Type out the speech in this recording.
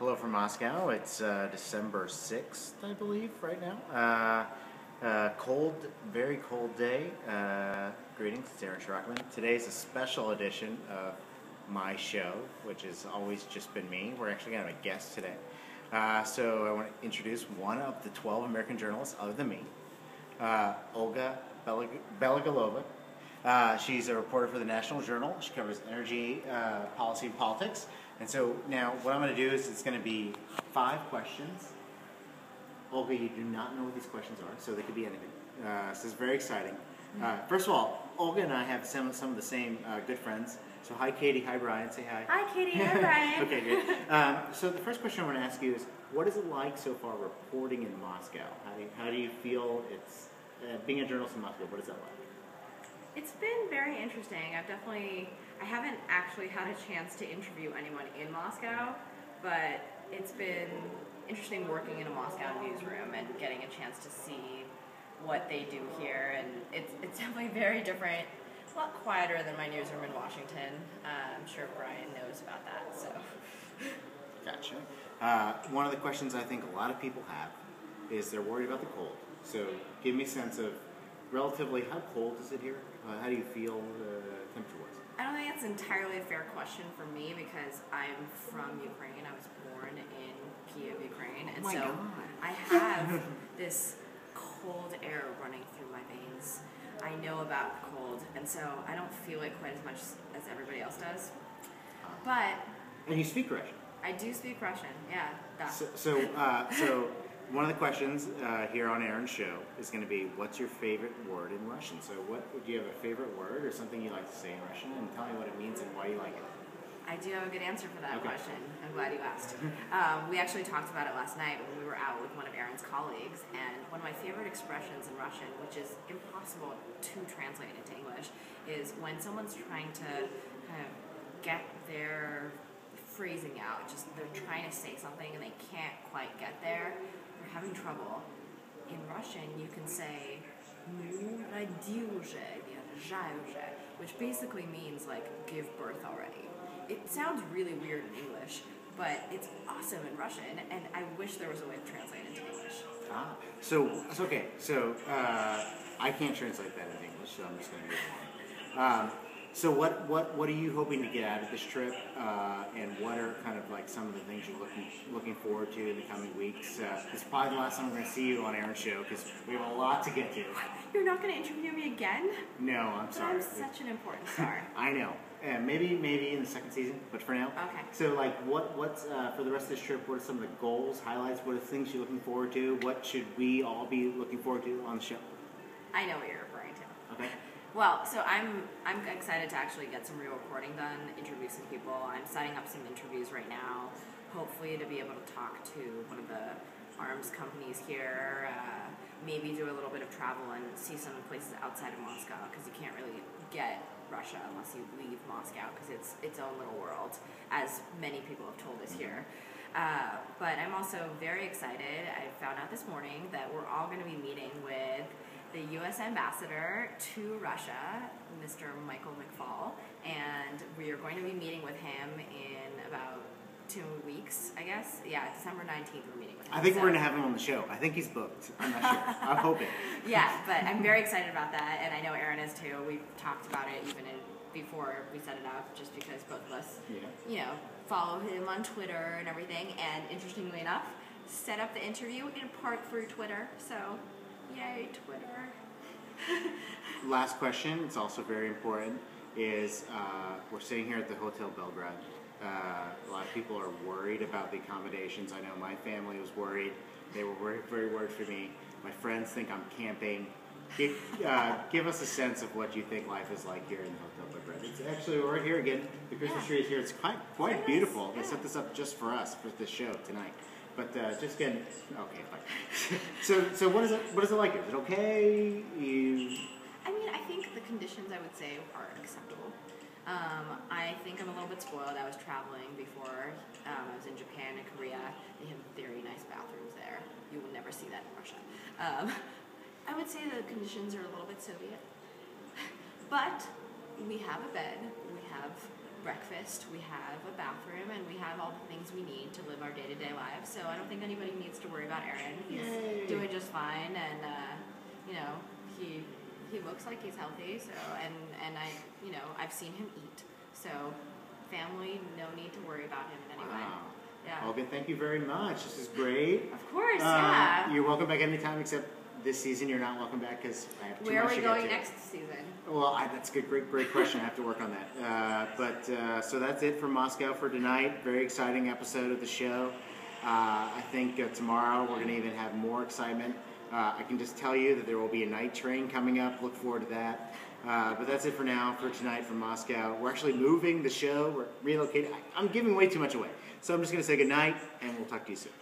Hello from Moscow. It's December 6th, I believe, right now. Cold, very cold day. Greetings, it's Aaron Schrockman. Today's a special edition of my show, which has always just been me. We're actually going to have a guest today. So I want to introduce one of the 12 American journalists other than me, Olga Belagalova. She's a reporter for the National Journal. She covers energy, policy, and politics. And so now what I'm going to do is it's going to be 5 questions. Olga, you do not know what these questions are, so they could be anything. So it's very exciting. First of all, Olga and I have some of the same good friends. So hi, Katie. Hi, Brian. Say hi. Hi, Katie. Hi, Brian. Okay, good. So the first question I want to ask you is, what is it like so far reporting in Moscow? How do you feel it's being a journalist in Moscow? What is that like? It's been very interesting. I haven't actually had a chance to interview anyone in Moscow, but it's been interesting working in a Moscow newsroom and getting a chance to see what they do here. And it's definitely very different. It's a lot quieter than my newsroom in Washington. I'm sure Brian knows about that. So. Gotcha. One of the questions I think a lot of people have is they're worried about the cold. So give me a sense of relatively how cold is it here? How do you feel temperature-wise? I don't think it's entirely a fair question for me because I'm from Ukraine. I was born in Kiev, Ukraine, and so God. I have this cold air running through my veins. I know about the cold, and so I don't feel it quite as much as everybody else does. But and you speak Russian. I do speak Russian. Yeah. So one of the questions here on Aaron's show is going to be, what's your favorite word in Russian? So do you have a favorite word or something you like to say in Russian? And tell me what it means and why you like it. I do have a good answer for that question. I'm glad you asked. We actually talked about it last night when we were out with one of Aaron's colleagues, and one of my favorite expressions in Russian, which is impossible to translate into English, is when someone's trying to kind of get their phrasing out, just they're trying to say something and they can't quite get there, they're having trouble. In Russian, you can say "Ну, родился, рожаю", which basically means like give birth already. It sounds really weird in English, but it's awesome in Russian, and I wish there was a way to translate it into English. So okay. So I can't translate that into English, so I'm just going to go on. So what are you hoping to get out of this trip, and what are kind of like some of the things you're looking forward to in the coming weeks? It's probably the last time I'm going to see you on Aaron's show because we have a lot to get to. You're not going to interview me again? No, I'm sorry. I'm such an important star. I know. Maybe in the second season, but for now. Okay. So like what's for the rest of this trip? What are some of the goals, highlights? What are the things you're looking forward to? What should we all be looking forward to on the show? I know what you're referring to. Okay. Well, so I'm excited to actually get some real reporting done, interview some people. I'm setting up some interviews right now, hopefully to be able to talk to one of the arms companies here, maybe do a little bit of travel and see some places outside of Moscow, because you can't really get Russia unless you leave Moscow, because it's its own little world, as many people have told us here. But I'm also very excited. I found out this morning that we're all going to be meeting with the U.S. ambassador to Russia, Mr. Michael McFaul, and we are going to be meeting with him in about 2 weeks, I guess. Yeah, December 19th we're meeting with him. I think we're going to have him on the show. I think he's booked. I'm not sure. I'm hoping. Yeah, but I'm very excited about that, and I know Aaron is too. We've talked about it even before we set it up, just because both of us, follow him on Twitter and everything, and interestingly enough, set up the interview in part through Twitter, so yay, Twitter. Last question, it's also very important, is we're sitting here at the Hotel Belgrade. A lot of people are worried about the accommodations. I know my family was worried. They were very worried for me. My friends think I'm camping. Give us a sense of what you think life is like here in the Hotel Belgrade. It's actually, we're right here again. The Christmas tree is here. It's quite beautiful. They set this up just for us, for this show tonight. But just getting, okay, fine. So what is it like? Is it okay? I mean, I think the conditions, I would say, are acceptable. I think I'm a little bit spoiled. I was traveling before. I was in Japan and Korea. They have very nice bathrooms there. You will never see that in Russia. I would say the conditions are a little bit Soviet. But we have a bed. We have breakfast, we have a bathroom, and we have all the things we need to live our day-to-day lives. So I don't think anybody needs to worry about Aaron. He's doing just fine, and you know, he looks like he's healthy. So and I, you know, I've seen him eat. So family, no need to worry about him in any way. Wow. Yeah. Olga, thank you very much. This is great. Of course, yeah. You're welcome back anytime, except this season you're not welcome back because I have too Where are much we to get going to. next season? Well, that's a great question. I have to work on that. So that's it from Moscow for tonight. Very exciting episode of the show. I think tomorrow we're going to even have more excitement. I can just tell you that there will be a night train coming up. Look forward to that. But that's it for now, for tonight from Moscow. We're actually moving the show. We're relocating. I'm giving way too much away. So I'm just going to say goodnight, and we'll talk to you soon.